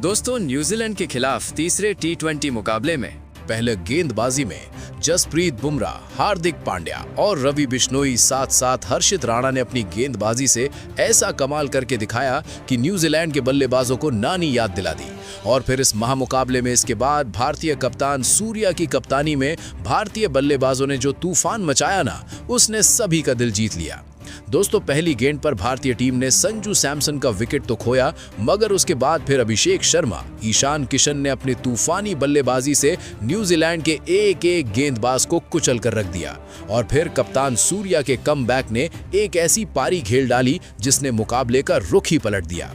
दोस्तों, न्यूजीलैंड के खिलाफ तीसरे टी20 मुकाबले में पहले गेंदबाजी में जसप्रीत बुमराह, हार्दिक पांड्या और रवि बिश्नोई साथ साथ हर्षित राणा ने अपनी गेंदबाजी से ऐसा कमाल करके दिखाया कि न्यूजीलैंड के बल्लेबाजों को नानी याद दिला दी। और फिर इस महामुकाबले में इसके बाद भारतीय कप्तान सूर्या की कप्तानी में भारतीय बल्लेबाजों ने जो तूफान मचाया ना, उसने सभी का दिल जीत लिया। दोस्तों, पहली गेंद पर भारतीय टीम ने संजू सैमसन का विकेट तो खोया, मगर उसके बाद फिर अभिषेक शर्मा, ईशान किशन ने अपनी तूफानी बल्लेबाजी से न्यूजीलैंड के एक एक गेंदबाज को कुचल कर रख दिया। और फिर कप्तान सूर्या के कमबैक ने एक ऐसी पारी खेल डाली जिसने मुकाबले का रुख ही पलट दिया।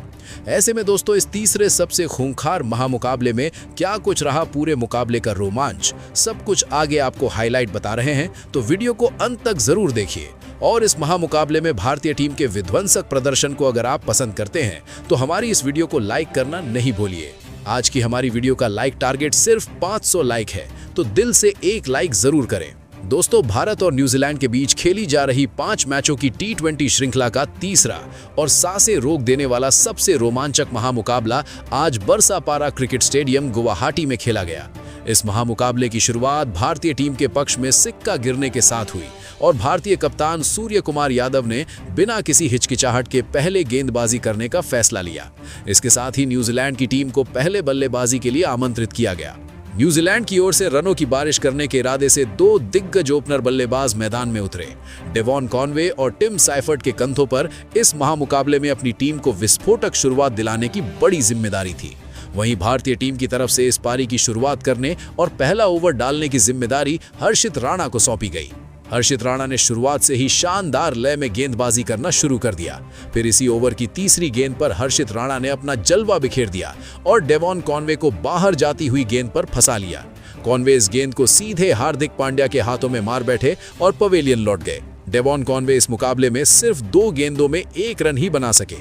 ऐसे में दोस्तों, इस तीसरे सबसे खूंखार महामुकाबले में क्या कुछ रहा पूरे मुकाबले का रोमांच, सब कुछ आगे आपको हाईलाइट बता रहे हैं, तो वीडियो को अंत तक जरूर देखिए। और इस महामुकाबले में भारतीय टीम के विध्वंसक प्रदर्शन को अगर आप पसंद करते हैं तो हमारी इस वीडियो को लाइक करना नहीं भूलिए। आज की हमारी वीडियो का लाइक टारगेट सिर्फ 500 लाइक है, तो दिल से एक लाइक जरूर करें। दोस्तों, भारत और न्यूजीलैंड के बीच खेली जा रही 5 मैचों की टी20 श्रृंखला का तीसरा और सांसें रोक देने वाला सबसे रोमांचक महामुकाबला आज बरसापारा क्रिकेट स्टेडियम गुवाहाटी में खेला गया। इस महामुकाबले की शुरुआत भारतीय टीम के पक्ष में सिक्का गिरने के साथ हुई और भारतीय कप्तान सूर्य कुमार यादव ने बिना किसी हिचकिचाहट के पहले गेंदबाजी करने का फैसला लिया। इसके साथ ही न्यूजीलैंड की टीम को पहले बल्लेबाजी के लिए आमंत्रित किया गया। न्यूजीलैंड की ओर से रनों की बारिश करने के इरादे से 2 दिग्गज ओपनर बल्लेबाज मैदान में उतरे। डेवॉन कॉनवे और टिम साइफर्ट के कंधों पर इस महामुकाबले में अपनी टीम को विस्फोटक शुरुआत दिलाने की बड़ी जिम्मेदारी थी। वहीं भारतीय टीम की तरफ से इस पारी की शुरुआत करने और पहला ओवर डालने की जिम्मेदारी हर्षित राणा को सौंपी गई। हर्षित राणा ने शुरुआत से ही शानदार लय में गेंदबाजी करना शुरू कर दिया। फिर इसी ओवर की तीसरी गेंद पर हर्षित राणा ने अपना जलवा बिखेर दिया और डेवॉन कॉनवे को बाहर जाती हुई गेंद पर फंसा लिया। कॉनवे इस गेंद को सीधे हार्दिक पांड्या के हाथों में मार बैठे और पवेलियन लौट गए। डेवॉन कॉनवे इस मुकाबले में सिर्फ 2 गेंदों में 1 रन ही बना सके।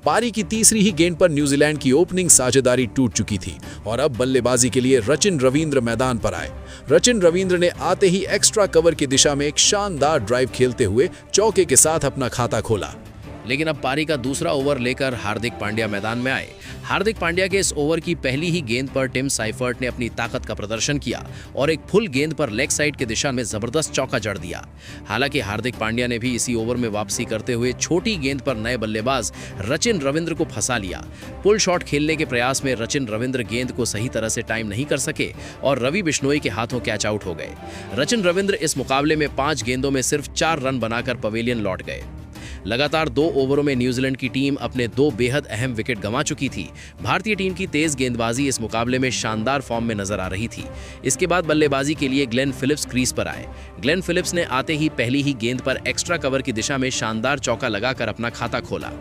पारी की तीसरी ही गेंद पर न्यूजीलैंड की ओपनिंग साझेदारी टूट चुकी थी और अब बल्लेबाजी के लिए रचिन रविंद्र मैदान पर आए। रचिन रविंद्र ने आते ही एक्स्ट्रा कवर की दिशा में एक शानदार ड्राइव खेलते हुए चौके के साथ अपना खाता खोला। लेकिन अब पारी का दूसरा ओवर लेकर हार्दिक पांड्या मैदान में आए। हार्दिक पांड्या के इस ओवर की पहली ही गेंद पर टिम साइफर्ट ने अपनी ताकत का प्रदर्शन किया और एक फुल गेंद पर लेग साइड की दिशा में जबरदस्त चौका जड़ दिया। हालांकि हार्दिक पांड्या ने भी इसी ओवर में वापसी करते हुए छोटी गेंद पर नए बल्लेबाज रचिन रविंद्र को फंसा लिया। पुल शॉट खेलने के प्रयास में रचिन रविंद्र गेंद को सही तरह से टाइम नहीं कर सके और रवि बिश्नोई के हाथों कैच आउट हो गए। रचिन रविंद्र इस मुकाबले में 5 गेंदों में सिर्फ 4 रन बनाकर पवेलियन लौट गए। लगातार 2 ओवरों में न्यूजीलैंड की टीम अपने 2 बेहद अहम विकेट गंवा चुकी थी। भारतीय टीम की तेज गेंदबाजी इस मुकाबले में शानदार फॉर्म में नजर आ रही थी। इसके बाद बल्लेबाजी के लिए ग्लेन फिलिप्स क्रीज पर आए। ग्लेन फिलिप्स ने आते ही पहली ही गेंद पर एक्स्ट्रा कवर की दिशा में शानदार चौका लगाकर अपना खाता खोला।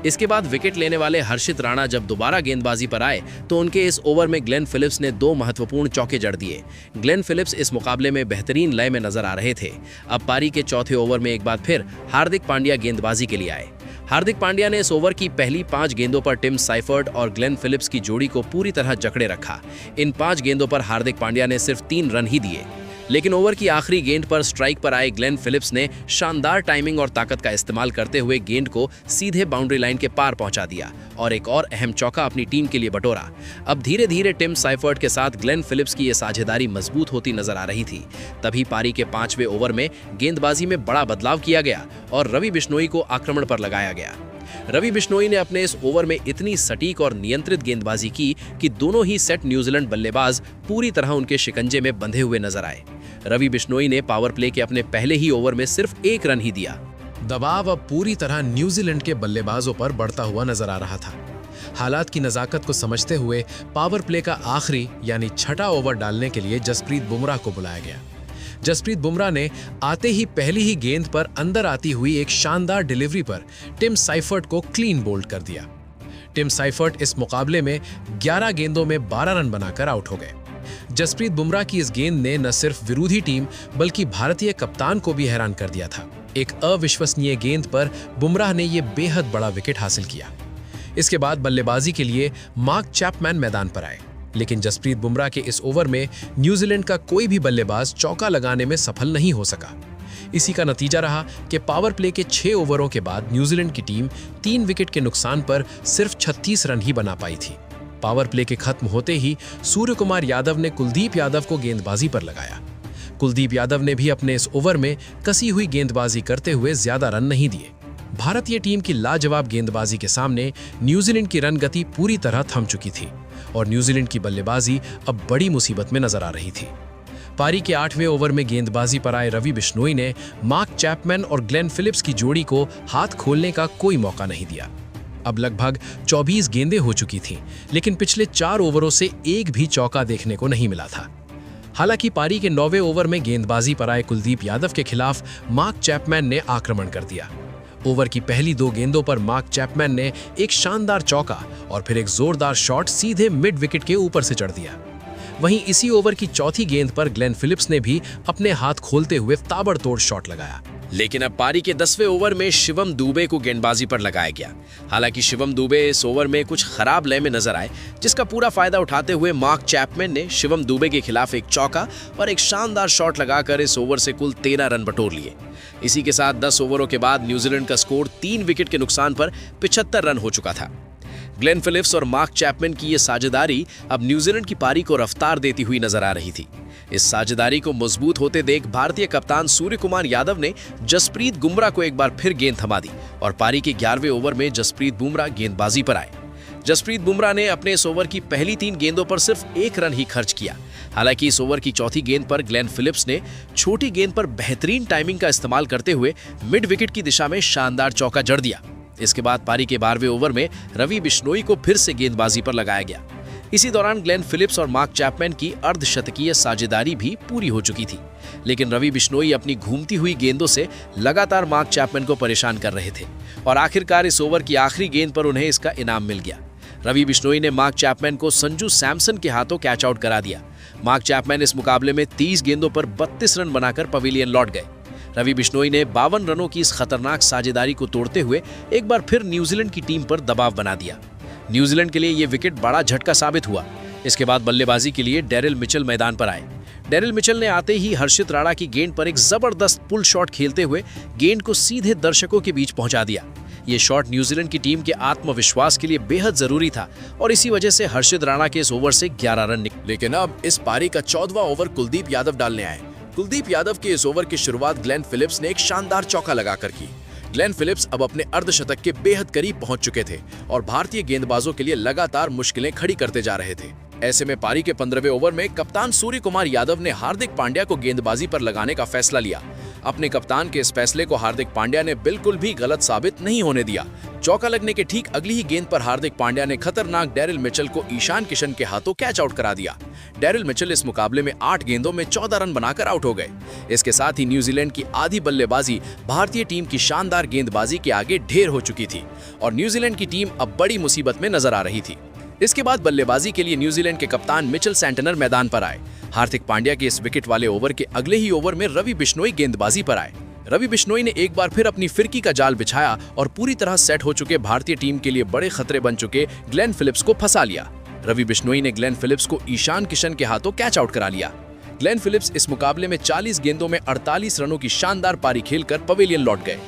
इसके बाद विकेट लेने वाले हर्षित राणा जब दोबारा गेंदबाजी पर आए तो उनके इस ओवर में ग्लेन फिलिप्स ने 2 महत्वपूर्ण चौके जड़ दिए। ग्लेन फिलिप्स इस मुकाबले में बेहतरीन लय में नजर आ रहे थे। अब पारी के चौथे ओवर में एक बार फिर हार्दिक पांड्या गेंदबाजी के लिए आए। हार्दिक पांड्या ने इस ओवर की पहली 5 गेंदों पर टिम साइफर्ट और ग्लेन फिलिप्स की जोड़ी को पूरी तरह जकड़े रखा। इन 5 गेंदों पर हार्दिक पांड्या ने सिर्फ 3 रन ही दिए। लेकिन ओवर की आखिरी गेंद पर स्ट्राइक पर आए ग्लेन फिलिप्स ने शानदार टाइमिंग और ताकत का इस्तेमाल करते हुए गेंद को सीधे बाउंड्री लाइन के पार पहुंचा दिया और एक और अहम चौका अपनी टीम के लिए बटोरा। अब धीरे धीरे टिम साइफर्ट के साथ ग्लेन फिलिप्स की यह साझेदारी मजबूत होती नजर आ रही थी। तभी पारी के 5वें ओवर में गेंदबाजी में बड़ा बदलाव किया गया और रवि बिश्नोई को आक्रमण पर लगाया गया। रवि बिश्नोई ने अपने इस ओवर में इतनी सटीक और नियंत्रित गेंदबाजी की कि दोनों ही सेट न्यूजीलैंड बल्लेबाज पूरी तरह उनके शिकंजे में बंधे हुए नजर आए। रवि बिश्नोई ने पावर प्ले के अपने पहले ही ओवर में सिर्फ 1 रन ही दिया। दबाव अब पूरी तरह न्यूजीलैंड के बल्लेबाजों पर बढ़ता हुआ नजर आ रहा था। हालात की नजाकत को समझते हुए पावर प्ले का आखिरी यानी 6ठा ओवर डालने के लिए जसप्रीत बुमराह को बुलाया गया। जसप्रीत बुमराह ने आते ही पहली ही गेंद पर अंदर आती हुई एक शानदार डिलीवरी पर टिम साइफर्ट को क्लीन बोल्ड कर दिया। टिम साइफर्ट इस मुकाबले में 11 गेंदों में 12 रन बनाकर आउट हो गए। जसप्रीत बुमराह की इस गेंद ने न सिर्फ विरोधी टीम बल्कि भारतीय कप्तान को भी हैरान कर दिया था। एक अविश्वसनीय गेंद पर बुमराह ने यह बेहद बड़ा विकेट हासिल किया। इसके बाद बल्लेबाजी के लिए मार्क चैपमैन मैदान पर आए, लेकिन जसप्रीत बुमराह के इस ओवर में न्यूजीलैंड का कोई भी बल्लेबाज चौका लगाने में सफल नहीं हो सका। इसी का नतीजा रहा कि पावर प्ले के 6 ओवरों के बाद न्यूजीलैंड की टीम 3 विकेट के नुकसान पर सिर्फ 36 रन ही बना पाई थी। पावर प्ले के खत्म होते ही सूर्य कुमार यादव ने कुलदीप यादव को गेंदबाजी पर लगाया। कुलदीप यादव ने भी अपने इस ओवर में कसी हुई गेंदबाजी करते हुए ज्यादा रन नहीं दिए। भारतीय टीम की लाजवाब गेंदबाजी के सामने न्यूजीलैंड की रन गति पूरी तरह थम चुकी थी और न्यूजीलैंड की बल्लेबाजी अब बड़ी मुसीबत में नजर आ रही थी। पारी के 8वें ओवर में गेंदबाजी पर आए रवि बिश्नोई ने मार्क चैपमैन और ग्लेन फिलिप्स की जोड़ी को हाथ खोलने का कोई मौका नहीं दिया। अब लगभग 24 गेंदें हो चुकी थीं, लेकिन पिछले 4 ओवरों से एक भी चौका देखने को नहीं मिला था। हालांकि पारी के 9वें ओवर में गेंदबाजी पर आए कुलदीप यादव के खिलाफ मार्क चैपमैन ने आक्रमण कर दिया। ओवर की पहली 2 गेंदों पर मार्क चैपमैन ने एक शानदार चौका और फिर एक जोरदार शॉट सीधे मिड विकेट के ऊपर से चढ़ दिया। वहीं इसी ओवर की चौथी गेंद पर ग्लेन फिलिप्स ने भी अपने हाथ खोलते हुए ताबड़तोड़ शॉट लगाया। लेकिन अब पारी के 10वें ओवर में शिवम दुबे को गेंदबाजी पर लगाया गया। हालांकि शिवम दुबे इस ओवर में कुछ खराब लय में नजर आए, जिसका पूरा फायदा उठाते हुए मार्क चैपमैन ने शिवम दुबे के खिलाफ एक चौका और एक शानदार शॉट लगाकर इस ओवर से कुल 13 रन बटोर लिए। इसी के साथ 10 ओवरों के बाद न्यूजीलैंड का स्कोर 3 विकेट के नुकसान पर 75 रन हो चुका था। ग्लेन फिलिप्स और मार्क चैपमैन की ये साझेदारी अब न्यूजीलैंड की पारी को रफ्तार देती हुई नजर आ रही थी। इस साझेदारी को मजबूत होते देख भारतीय कप्तान सूर्य कुमार यादव ने जसप्रीत बुमराह को एक बार फिर गेंद थमा दी और पारी के 11वें ओवर में जसप्रीत बुमराह गेंदबाजी पर आए। जसप्रीत बुमराह ने अपने इस ओवर की पहली 3 गेंदों पर सिर्फ 1 रन ही खर्च किया। हालांकि इस ओवर की चौथी गेंद पर ग्लेन फिलिप्स ने छोटी गेंद पर बेहतरीन टाइमिंग का इस्तेमाल करते हुए मिड विकेट की दिशा में शानदार चौका जड़ दिया। इसके बाद पारी के 12वें ओवर में रवि बिश्नोई को फिर से गेंदबाजी पर लगाया गया। इसी दौरान ग्लेन फिलिप्स और मार्क चैपमैन की अर्धशतकीय साझेदारी भी पूरी हो चुकी थी, लेकिन रवि बिश्नोई अपनी घूमती हुई गेंदों से लगातार मार्क चैपमैन को परेशान कर रहे थे और आखिरकार इस ओवर की आखिरी गेंद पर उन्हें इसका इनाम मिल गया। रवि बिश्नोई ने मार्क चैपमैन को संजू सैमसन के हाथों कैच आउट करा दिया। मार्क चैपमैन इस मुकाबले में 30 गेंदों पर 32 रन बनाकर पवेलियन लौट गए। रवि बिश्नोई ने 52 रनों की इस खतरनाक साझेदारी को तोड़ते हुए एक बार फिर न्यूजीलैंड की टीम पर दबाव बना दिया। न्यूजीलैंड के लिए यह विकेट बड़ा झटका साबित हुआ। इसके बाद बल्लेबाजी के लिए डेरिल मिचेल मैदान पर आए। डेरिल मिचेल ने आते ही हर्षित राणा की गेंद पर एक जबरदस्त पुल शॉट खेलते हुए गेंद को सीधे दर्शकों के बीच पहुंचा दिया। ये शॉट न्यूजीलैंड की टीम के आत्मविश्वास के लिए बेहद जरूरी था और इसी वजह से हर्षित राणा के इस ओवर से 11 रन निकले। लेकिन अब इस पारी का 14वां ओवर कुलदीप यादव डालने आए। कुलदीप यादव के इस ओवर की शुरुआत ग्लेन फिलिप्स ने एक शानदार चौका लगाकर की। ग्लेन फिलिप्स अब अपने अर्धशतक के बेहद करीब पहुंच चुके थे और भारतीय गेंदबाजों के लिए लगातार मुश्किलें खड़ी करते जा रहे थे। ऐसे में पारी के 15वें ओवर में कप्तान सूर्य कुमार यादव ने हार्दिक पांड्या को गेंदबाजी पर लगाने का फैसला लिया। अपने कप्तान के इस फैसले को हार्दिक पांड्या ने बिल्कुल भी गलत साबित नहीं होने दिया। चौका लगने के ठीक अगली ही गेंद पर हार्दिक पांड्या ने खतरनाक डेरिल मिचेल को ईशान किशन के हाथों कैच आउट करा दिया। डेरिल मिचेल इस मुकाबले में 8 गेंदों में 14 रन बनाकर आउट हो गए। इसके साथ ही न्यूजीलैंड की आधी बल्लेबाजी भारतीय टीम की शानदार गेंदबाजी के आगे ढेर हो चुकी थी और न्यूजीलैंड की टीम अब बड़ी मुसीबत में नजर आ रही थी। इसके बाद बल्लेबाजी के लिए न्यूजीलैंड के कप्तान मिचेल सैंटनर मैदान पर आए। हार्दिक पांड्या के इस विकेट वाले ओवर के अगले ही ओवर में रवि बिश्नोई गेंदबाजी पर आए। रवि बिश्नोई ने एक बार फिर अपनी फिरकी का जाल बिछाया और पूरी तरह सेट हो चुके भारतीय टीम के लिए बड़े खतरे बन चुके ग्लेन फिलिप्स को फंसा लिया। रवि बिश्नोई ने ग्लेन फिलिप्स को ईशान किशन के हाथों कैच आउट करा लिया। ग्लेन फिलिप्स इस मुकाबले में 40 गेंदों में 48 रनों की शानदार पारी खेलकर पवेलियन लौट गए।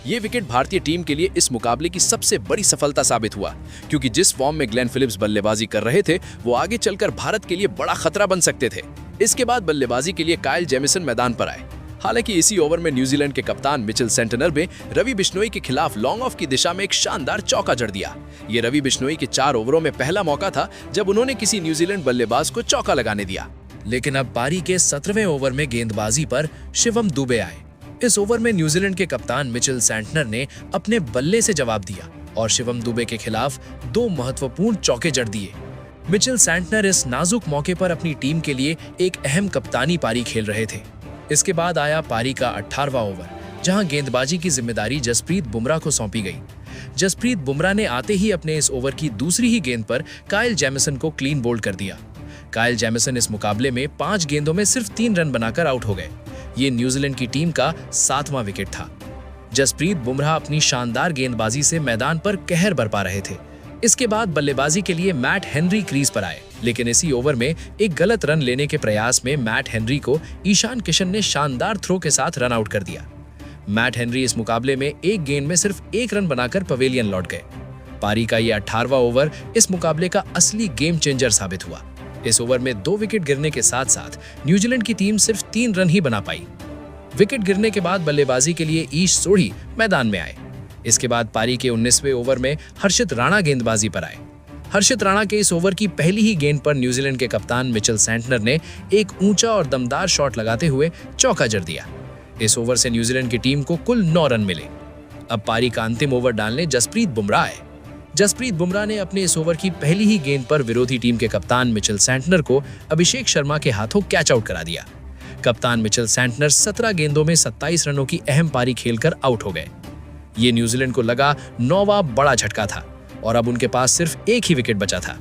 ये विकेट भारतीय टीम के लिए इस मुकाबले की सबसे बड़ी सफलता साबित हुआ, क्योंकि जिस फॉर्म में ग्लेन फिलिप्स बल्लेबाजी कर रहे थे वो आगे चलकर भारत के लिए बड़ा खतरा बन सकते थे। इसके बाद बल्लेबाजी के लिए काइल जेमिसन मैदान पर आए। हालांकि इसी ओवर में न्यूजीलैंड के कप्तान मिचेल सैंटनर ने रवि बिश्नोई के खिलाफ लॉन्ग ऑफ की दिशा में एक शानदार चौका जड़ दिया। ये रवि बिश्नोई के 4 ओवरों में पहला मौका था जब उन्होंने किसी न्यूजीलैंड बल्लेबाज को चौका लगाने दिया। लेकिन अब पारी के 17वें ओवर में गेंदबाजी पर शिवम दुबे आए। इस ओवर में न्यूजीलैंड के कप्तान मिचेल सैंटनर ने अपने बल्ले से जवाब दिया और शिवम दुबे के खिलाफ 2 महत्वपूर्ण चौके जड़ दिए। मिचेल सैंटनर इस नाजुक मौके पर अपनी टीम के लिए एक अहम कप्तानी पारी खेल रहे थे। इसके बाद आया पारी का 18वां ओवर, जहां गेंदबाजी की जिम्मेदारी जसप्रीत बुमराह को सौंपी गई। जसप्रीत बुमराह ने आते ही अपने इस ओवर की दूसरी ही गेंद पर काइल जेमिसन को क्लीन बोल्ड कर दिया। काइल जेमिसन इस मुकाबले में 5 गेंदों में सिर्फ 3 रन बनाकर आउट हो गए। ये न्यूजीलैंड की टीम का 7वां विकेट था। जसप्रीत बुमराह अपनी शानदार गेंदबाजी से मैदान पर कहर बरपा रहे थे। इसके बाद बल्लेबाजी के लिए मैट हेनरी क्रीज पर आए, लेकिन इसी ओवर में एक गलत रन लेने के प्रयास में मैट हेनरी को ईशान किशन ने शानदार थ्रो के साथ रन आउट कर दिया। मैट हेनरी इस मुकाबले में एक गेंद में सिर्फ 1 रन बनाकर पवेलियन लौट गए। पारी का ये 18वां ओवर इस मुकाबले का असली गेम चेंजर साबित हुआ। इस ओवर में 2 विकेट गिरने के साथ साथ न्यूजीलैंड की टीम सिर्फ 3 रन ही बना पाई। विकेट गिरने के बाद बल्लेबाजी के लिए ईश सोढ़ी मैदान में आए। इसके बाद पारी के 19वें ओवर में हर्षित राणा गेंदबाजी पर आए। हर्षित राणा के इस ओवर की पहली ही गेंद पर न्यूजीलैंड के कप्तान मिचेल सैंटनर ने एक ऊंचा और दमदार शॉट लगाते हुए चौका जड़ दिया। इस ओवर से न्यूजीलैंड की टीम को कुल 9 रन मिले। अब पारी का अंतिम ओवर डालने जसप्रीत बुमराह आए। जसप्रीत बुमराह ने अपने इस ओवर की पहली ही गेंद पर विरोधी टीम के कप्तान मिचेल सैंटनर को अभिषेक शर्मा के हाथों कैच आउट करा दिया। कप्तान मिचेल सैंटनर 17 गेंदों में 27 रनों की अहम पारी खेलकर आउट हो गए। ये न्यूजीलैंड को लगा 9वां बड़ा झटका था और अब उनके पास सिर्फ एक ही विकेट बचा था।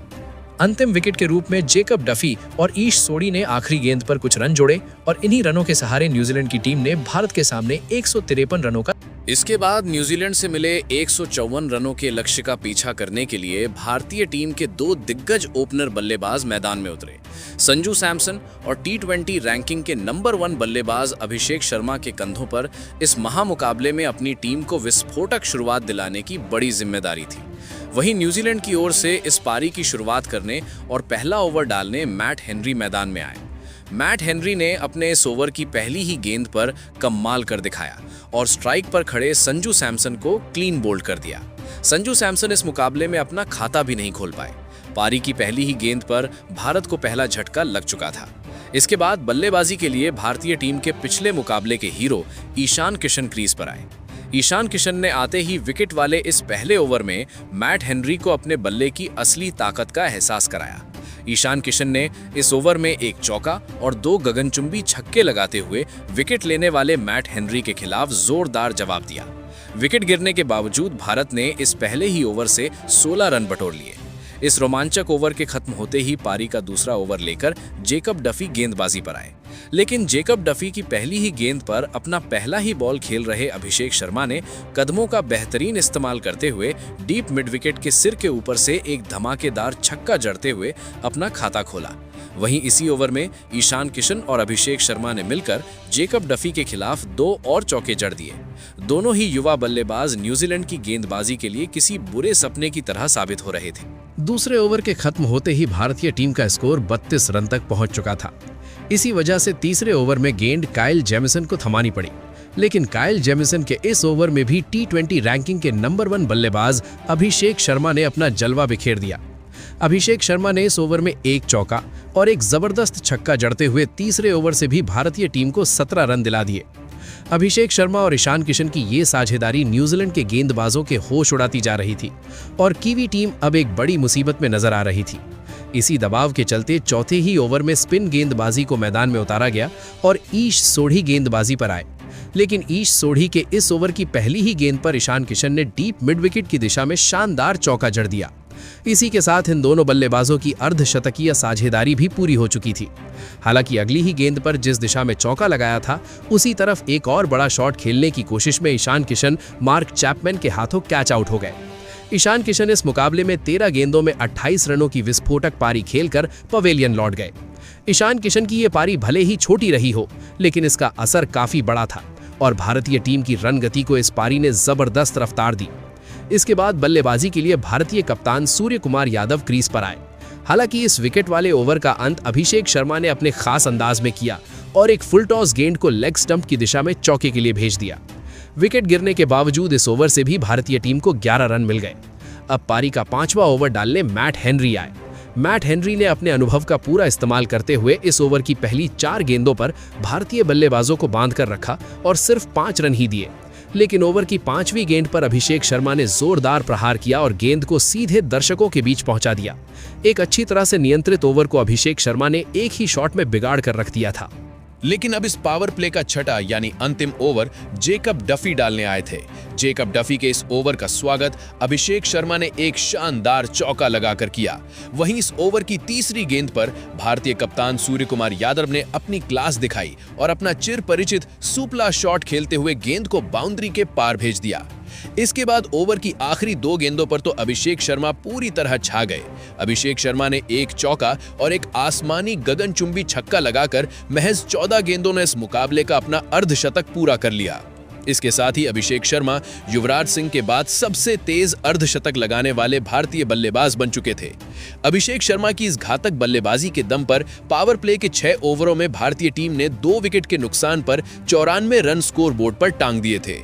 अंतिम विकेट के रूप में जेकब डफी और ईश सोढ़ी ने आखिरी गेंद पर कुछ रन जोड़े और इन्हीं रनों के सहारे न्यूजीलैंड की टीम ने भारत के सामने 153 रनों का। इसके बाद न्यूजीलैंड से मिले 154 रनों के लक्ष्य का पीछा करने के लिए भारतीय टीम के 2 दिग्गज ओपनर बल्लेबाज मैदान में उतरे। संजू सैमसन और T20 रैंकिंग के नंबर 1 बल्लेबाज अभिषेक शर्मा के कंधों पर इस महामुकाबले में अपनी टीम को विस्फोटक शुरुआत दिलाने की बड़ी जिम्मेदारी थी। वहीं न्यूजीलैंड की ओर से इस पारी की शुरुआत करने और पहला ओवर डालने मैट हेनरी मैदान में आए। मैट हेनरी ने अपने इस ओवर की पहली ही गेंद पर कमाल कर दिखाया और स्ट्राइक पर खड़े संजू सैमसन को क्लीन बोल्ड कर दिया। संजू सैमसन इस मुकाबले में अपना खाता भी नहीं खोल पाए। पारी की पहली ही गेंद पर भारत को पहला झटका लग चुका था। इसके बाद बल्लेबाजी के लिए भारतीय टीम के पिछले मुकाबले के हीरो ईशान किशन क्रीज पर आए। ईशान किशन ने आते ही विकेट वाले इस पहले ओवर में मैट हेनरी को अपने बल्ले की असली ताकत का एहसास कराया। ईशान किशन ने इस ओवर में एक चौका और 2 गगनचुंबी छक्के लगाते हुए विकेट लेने वाले मैट हेनरी के खिलाफ जोरदार जवाब दिया। विकेट गिरने के बावजूद भारत ने इस पहले ही ओवर से 16 रन बटोर लिए। इस रोमांचक ओवर के खत्म होते ही पारी का दूसरा ओवर लेकर जेकब डफी गेंदबाजी पर आए, लेकिन जेकब डफी की पहली ही गेंद पर अपना पहला ही बॉल खेल रहे अभिषेक शर्मा ने कदमों का बेहतरीन इस्तेमाल करते हुए डीप मिड विकेट के सिर के ऊपर से एक धमाकेदार छक्का जड़ते हुए अपना खाता खोला। वहीं इसी ओवर में ईशान किशन और अभिषेक शर्मा ने मिलकर जेकब डफी के खिलाफ 2 और चौके जड़ दिए। दोनों ही युवा बल्लेबाज न्यूजीलैंड की गेंदबाजी के लिए किसी बुरे सपने की तरह साबित हो रहे थे। दूसरे ओवर के खत्म होते ही भारतीय टीम का स्कोर 32 रन तक पहुंच चुका था। इसी वजह से तीसरे ओवर में गेंद काइल जेमिसन को थमानी पड़ी, लेकिन काइल जेमिसन के इस ओवर में भी T20 रैंकिंग के नंबर 1 बल्लेबाज अभिषेक शर्मा ने अपना जलवा बिखेर दिया। अभिषेक शर्मा ने इस ओवर में एक चौका और एक जबरदस्त छक्का जड़ते हुए तीसरे ओवर से भी भारतीय टीम को 17 रन दिला दिए। अभिषेक शर्मा और ईशान किशन की ये साझेदारी न्यूजीलैंड के गेंदबाजों के होश उड़ाती जा रही थी और कीवी टीम अब एक बड़ी मुसीबत में नजर आ रही थी। इसी दबाव के चलते चौथे ही ओवर में स्पिन गेंदबाजी को मैदान में उतारा गया और ईश सोढ़ी गेंदबाजी पर आए, लेकिन ईश सोढ़ी के इस ओवर की पहली ही गेंद पर ईशान किशन ने डीप मिड विकेट की दिशा में शानदार चौका जड़ दिया। इसी के साथ इन दोनों बल्लेबाजों की अर्धशतकीय साझेदारी भी पूरी हो चुकी थी। हालांकि अगली ही गेंद पर जिस दिशा में चौका लगाया था उसी तरफ एक और बड़ा शॉट खेलने की कोशिश में ईशान किशन मार्क चैपमैन के हाथों कैच आउट हो गए। ईशान किशन इस मुकाबले में 13 गेंदों में 28 रनों की विस्फोटक पारी खेलकर पवेलियन लौट गए। ईशान किशन की ये पारी भले ही छोटी रही हो, लेकिन इसका असर काफी बड़ा था और भारतीय टीम की रन गति को इस पारी ने जबरदस्त रफ्तार दी। इसके बाद बल्लेबाजी के लिए भारतीय कप्तान सूर्य कुमार यादव क्रीज पर आए। हालांकि इस विकेट वाले ओवर का अंत अभिषेक शर्मा ने अपने खास अंदाज में किया और एक फुल टॉस गेंद को लेग स्टंप की दिशा में चौके के लिए भेज दिया। विकेट गिरने के बावजूद इस ओवर से भी भारतीय टीम को 11 रन मिल गए। अब पारी का 5वां ओवर डालने मैट हेनरी आए। मैट हेनरी ने अपने अनुभव का पूरा इस्तेमाल करते हुए इस ओवर की पहली 4 गेंदों पर भारतीय बल्लेबाजों को बांध कर रखा और सिर्फ 5 रन ही दिए, लेकिन ओवर की 5वीं गेंद पर अभिषेक शर्मा ने जोरदार प्रहार किया और गेंद को सीधे दर्शकों के बीच पहुंचा दिया। एक अच्छी तरह से नियंत्रित ओवर को अभिषेक शर्मा ने एक ही शॉट में बिगाड़ कर रख दिया था। लेकिन अब इस पावर प्ले का छठा यानी अंतिम ओवर जेकब डफी डालने आए थे। जेकब डफी के इस ओवर का स्वागत अभिषेक शर्मा ने एक शानदार चौका लगाकर किया। वहीं इस ओवर की तीसरी गेंद पर भारतीय कप्तान सूर्य कुमार यादव ने अपनी क्लास दिखाई और अपना चिर परिचित सुपला शॉट खेलते हुए गेंद को बाउंड्री के पार भेज दिया। इसके बाद ओवर की आखिरी 2 गेंदों पर तो अभिषेक शर्मा पूरी तरह छा गए। अभिषेक शर्मा ने एक चौका और एक आसमानी गगनचुंबी छक्का लगाकर महज 14 गेंदों में इस मुकाबले का अपना अर्धशतक पूरा कर लिया। इसके साथ ही अभिषेक शर्मा युवराज सिंह के बाद सबसे तेज अर्धशतक लगाने वाले भारतीय बल्लेबाज बन चुके थे। अभिषेक शर्मा की इस घातक बल्लेबाजी के दम पर पावर प्ले के 6 ओवरों में भारतीय टीम ने 2 विकेट के नुकसान पर 94 रन स्कोर बोर्ड पर टांग दिए थे।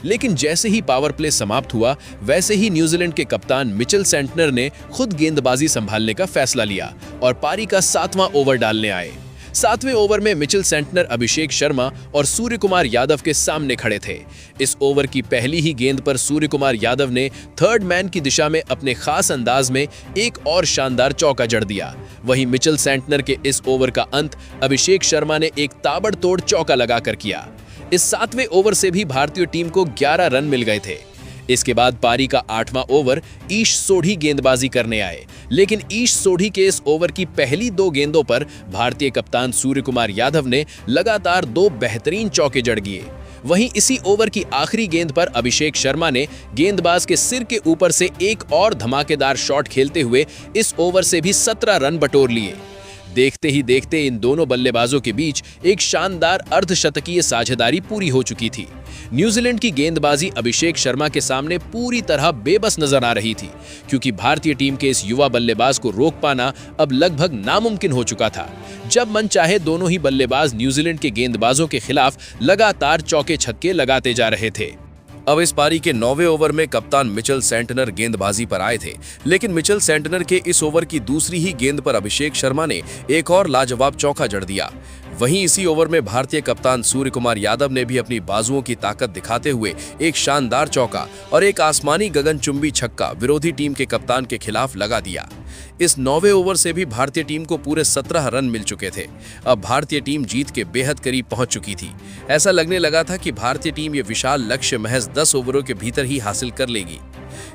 लेकिन जैसे ही पावर प्ले समाप्त हुआ, वैसे ही न्यूजीलैंड के कप्तान मिचेल सेंटनर ने खुद गेंदबाजी संभालने का फैसला लिया और पारी का 7वां ओवर डालने आए। 7वें ओवर में मिचेल सेंटनर अभिषेक शर्मा और सूर्य कुमार यादव के सामने खड़े थे। इस ओवर की पहली ही गेंद पर सूर्य कुमार यादव ने थर्ड मैन की दिशा में अपने खास अंदाज में एक और शानदार चौका जड़ दिया। वहीं मिचेल सेंटनर के इस ओवर का अंत अभिषेक शर्मा ने एक ताबड़तोड़ चौका लगाकर किया। इस 7वें ओवर से भी भारतीय टीम को 11 रन मिल गए थे। इसके बाद पारी का 8वां ओवर ईश सोढ़ी गेंदबाजी करने आए, लेकिन ईश सोढ़ी के इस ओवर की पहली 2 गेंदों पर भारतीय कप्तान सूर्य कुमार यादव ने लगातार 2 बेहतरीन चौके जड़ दिए। वहीं इसी ओवर की आखिरी गेंद पर अभिषेक शर्मा ने गेंदबाज के सिर के ऊपर से एक और धमाकेदार शॉट खेलते हुए इस ओवर से भी 17 रन बटोर लिए। देखते ही देखते इन दोनों बल्लेबाजों के बीच एक शानदार अर्धशतकीय साझेदारी पूरी हो चुकी थी। न्यूजीलैंड की गेंदबाजी अभिषेक शर्मा के सामने पूरी तरह बेबस नजर आ रही थी, क्योंकि भारतीय टीम के इस युवा बल्लेबाज को रोक पाना अब लगभग नामुमकिन हो चुका था। जब मन चाहे दोनों ही बल्लेबाज न्यूजीलैंड के गेंदबाजों के खिलाफ लगातार चौके छक्के लगाते जा रहे थे। अब इस पारी के 9वें ओवर में कप्तान मिचेल सेंटनर गेंदबाजी पर आए थे, लेकिन मिचेल सेंटनर के इस ओवर की दूसरी ही गेंद पर अभिषेक शर्मा ने एक और लाजवाब चौका जड़ दिया। वहीं इसी ओवर में भारतीय कप्तान सूर्य कुमार यादव ने भी अपनी बाजुओं की ताकत दिखाते हुए एक शानदार चौका और एक आसमानी गगनचुंबी छक्का विरोधी टीम के कप्तान के खिलाफ लगा दिया। इस 9वें ओवर से भी भारतीय टीम को पूरे 17 रन मिल चुके थे। अब भारतीय टीम जीत के बेहद करीब पहुंच चुकी थी। ऐसा लगने लगा था कि भारतीय टीम ये विशाल लक्ष्य महज 10 ओवरों के भीतर ही हासिल कर लेगी।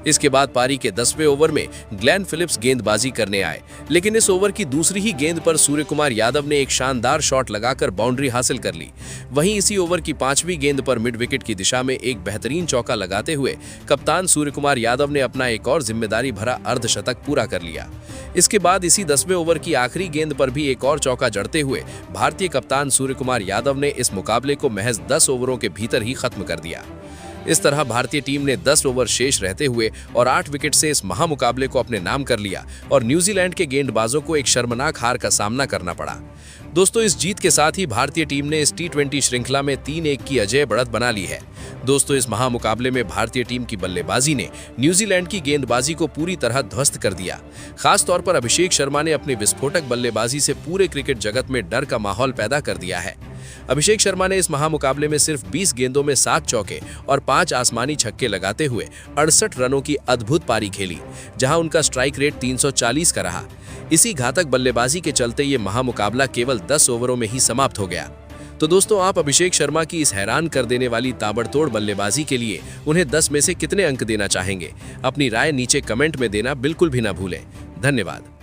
इसके बाद पारी के 10वें ओवर में ग्लेन फिलिप्स गेंदबाजी करने आए, लेकिन इस ओवर की दूसरी ही गेंद पर सूर्य कुमार यादव ने एक शानदार शॉट लगाकर बाउंड्री हासिल कर ली। वहीं इसी ओवर की 5वीं गेंद पर मिड विकेट की दिशा में एक बेहतरीन चौका लगाते हुए कप्तान सूर्य कुमार यादव ने अपना एक और जिम्मेदारी भरा अर्धशतक पूरा कर लिया। इसके बाद इसी 10वें ओवर की आखिरी गेंद पर भी एक और चौका जड़ते हुए भारतीय कप्तान सूर्य कुमार यादव ने इस मुकाबले को महज 10 ओवरों के भीतर ही खत्म कर दिया। इस तरह भारतीय टीम ने 10 ओवर शेष रहते हुए और 8 विकेट से इस महामुकाबले को अपने नाम कर लिया और न्यूजीलैंड के गेंदबाजों को एक शर्मनाक हार का सामना करना पड़ा। दोस्तों, इस जीत के साथ ही भारतीय टीम ने इस T20 श्रृंखला में 3-1 की अजेय बढ़त बना ली है। दोस्तों, इस महामुकाबले में भारतीय टीम की बल्लेबाजी ने न्यूजीलैंड की गेंदबाजी को पूरी तरह ध्वस्त कर दिया। खास तौर पर अभिषेक शर्मा ने अपनी विस्फोटक बल्लेबाजी से पूरे क्रिकेट जगत में डर का माहौल पैदा कर दिया है। अभिषेक शर्मा ने इस महामुकाबले में सिर्फ 20 गेंदों में 7 चौके और 5 आसमानी छक्के लगाते हुए 68 रनों की अद्भुत पारी खेली, जहां उनका स्ट्राइक रेट 340 का रहा। इसी घातक बल्लेबाजी के चलते ये महामुकाबला केवल 10 ओवरों में ही समाप्त हो गया। तो दोस्तों, आप अभिषेक शर्मा की इस हैरान कर देने वाली ताबड़तोड़ बल्लेबाजी के लिए उन्हें 10 में से कितने अंक देना चाहेंगे? अपनी राय नीचे कमेंट में देना बिल्कुल भी ना भूलें। धन्यवाद।